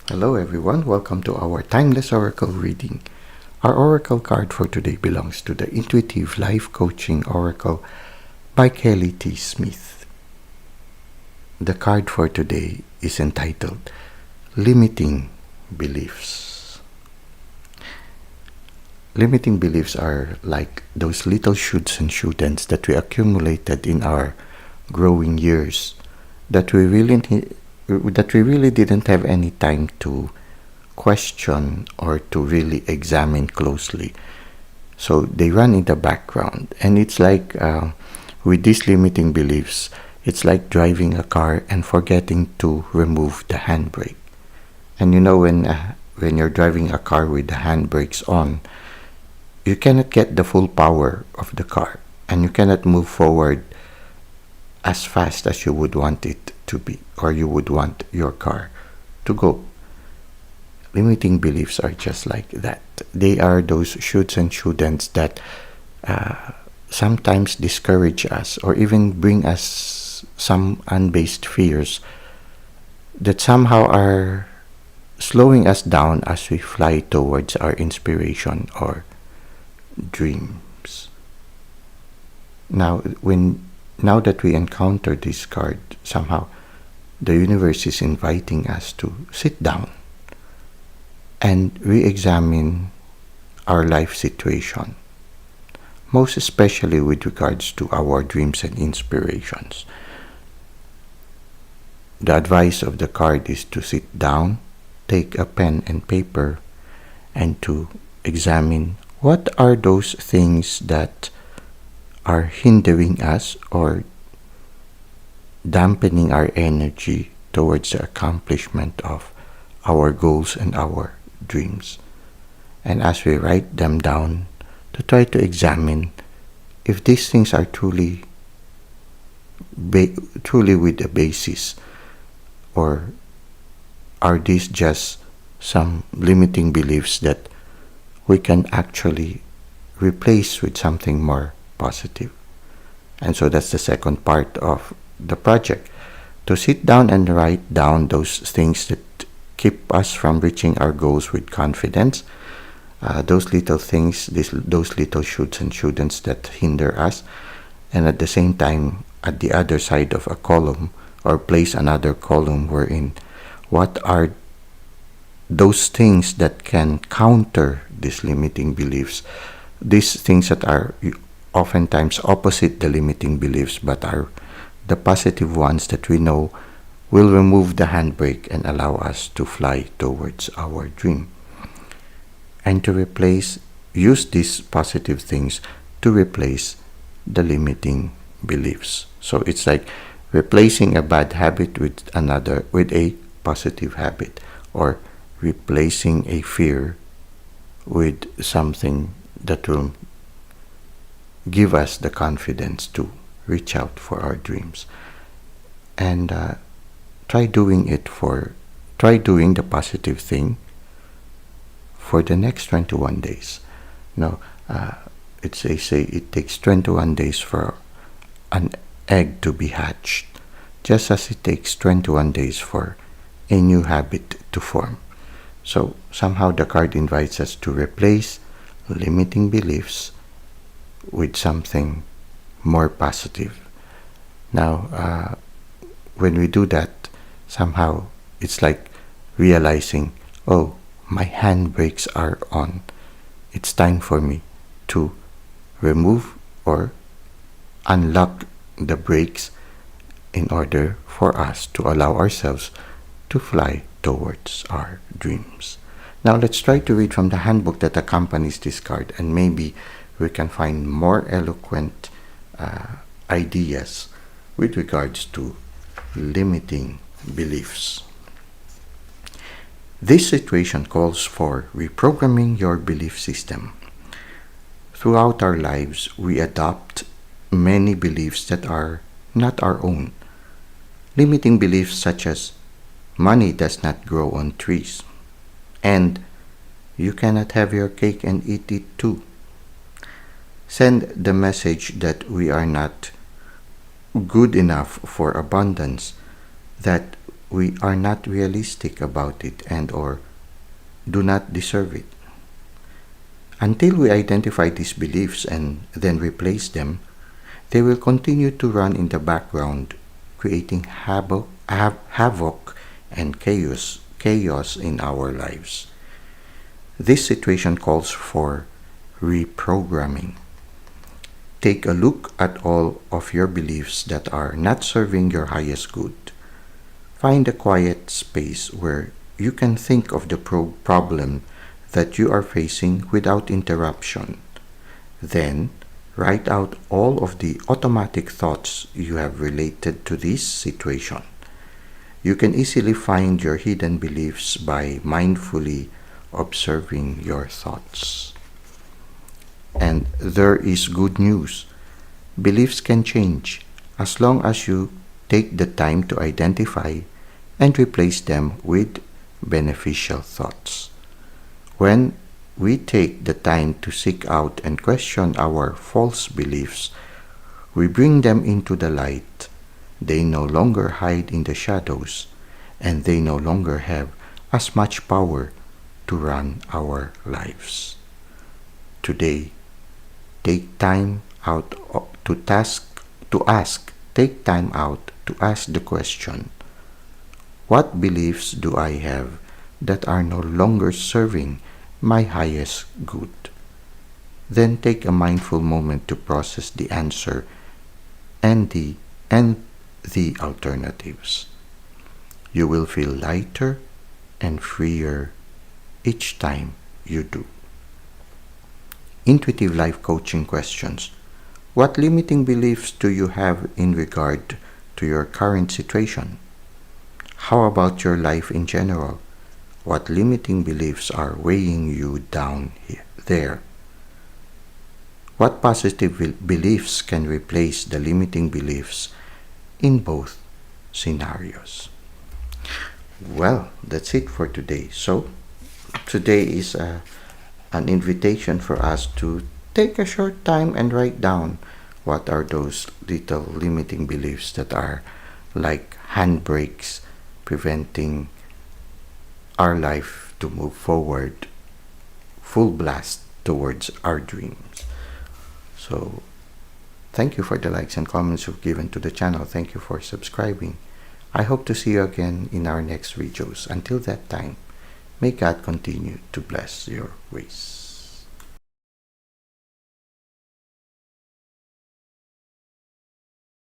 Hello everyone, welcome to our Timeless Oracle reading. Our Oracle card for today belongs to the Intuitive Life Coaching Oracle by Kelly T. Smith. The card for today is entitled Limiting Beliefs. Limiting beliefs are like those little shoulds and shouldn'ts that we accumulated in our growing years that we really didn't have any time to question or to really examine closely. So they run in the background, and it's like with these limiting beliefs, it's like driving a car and forgetting to remove the handbrake. And when you're driving a car with the handbrakes on, you cannot get the full power of the car, and you cannot move forward as fast as you would want it to be, or you would want your car to go. Limiting beliefs are just like that. They are those shoulds and shouldn'ts that sometimes discourage us or even bring us some unbased fears that somehow are slowing us down as we fly towards our inspiration or dreams. Now that we encounter this card, somehow the universe is inviting us to sit down and re-examine our life situation, most especially with regards to our dreams and inspirations. The advice of the card is to sit down, take a pen and paper, and to examine what are those things that are hindering us or dampening our energy towards the accomplishment of our goals and our dreams. And as we write them down, to try to examine if these things are truly with a basis, or are these just some limiting beliefs that we can actually replace with something more positive. And so that's the second part of the project, to sit down and write down those things that keep us from reaching our goals with confidence, those little things, those little shoulds and shouldn'ts that hinder us, and at the same time, at the other side of a column, or place another column wherein what are those things that can counter these limiting beliefs, these things that are oftentimes opposite the limiting beliefs but are the positive ones that we know will remove the handbrake and allow us to fly towards our dream. And to use these positive things to replace the limiting beliefs. So it's like replacing a bad habit with a positive habit, or replacing a fear with something that will give us the confidence to reach out for our dreams. And try doing the positive thing for the next 21 days. Now, they say it takes 21 days for an egg to be hatched, just as it takes 21 days for a new habit to form. So somehow the card invites us to replace limiting beliefs with something more positive. Now, when we do that, somehow it's like realizing, oh, my handbrakes are on. It's time for me to remove or unlock the brakes in order for us to allow ourselves to fly towards our dreams. Now let's try to read from the handbook that accompanies this card, and maybe we can find more eloquent ideas with regards to limiting beliefs. This situation calls for reprogramming your belief system. Throughout our lives, we adopt many beliefs that are not our own. Limiting beliefs such as money does not grow on trees, and you cannot have your cake and eat it too, send the message that we are not good enough for abundance, that we are not realistic about it and or do not deserve it. Until we identify these beliefs and then replace them, they will continue to run in the background, creating havoc and chaos in our lives. This situation calls for reprogramming. Take a look at all of your beliefs that are not serving your highest good. Find a quiet space where you can think of the problem that you are facing without interruption. Then, write out all of the automatic thoughts you have related to this situation. You can easily find your hidden beliefs by mindfully observing your thoughts. And there is good news. Beliefs can change as long as you take the time to identify and replace them with beneficial thoughts. When we take the time to seek out and question our false beliefs, we bring them into the light. They no longer hide in the shadows, and they no longer have as much power to run our lives. Today, take time out take time out to ask the question, what beliefs do I have that are no longer serving my highest good? Then take a mindful moment to process the answer and the alternatives. You will feel lighter and freer each time you do. Intuitive life coaching questions. What limiting beliefs do you have in regard to your current situation? How about your life in general? What limiting beliefs are weighing you down there? What positive beliefs can replace the limiting beliefs in both scenarios? Well, that's it for today. So, today is an invitation for us to take a short time and write down what are those little limiting beliefs that are like handbrakes preventing our life to move forward full blast towards our dreams. So, thank you for the likes and comments you've given to the channel. Thank you for subscribing. I hope to see you again in our next videos. Until that time, may God continue to bless your ways.